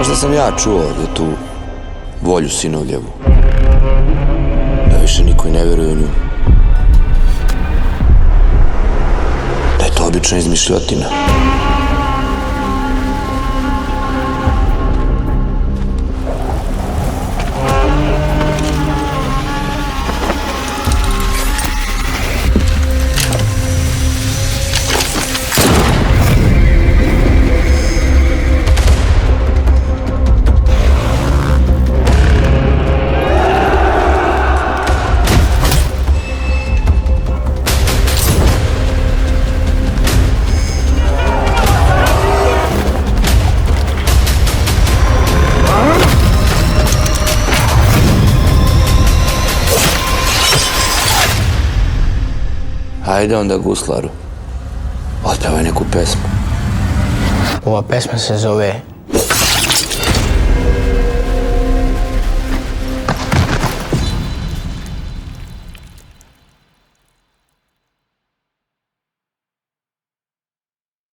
Znaš da sam ja čuo za tu volju sinovljevu? Da više niko i ne veruje u nju. Da je to obična izmišljotina. Hajde onda, guslaru, otpevaj neku pesmu. Ova pesma se zove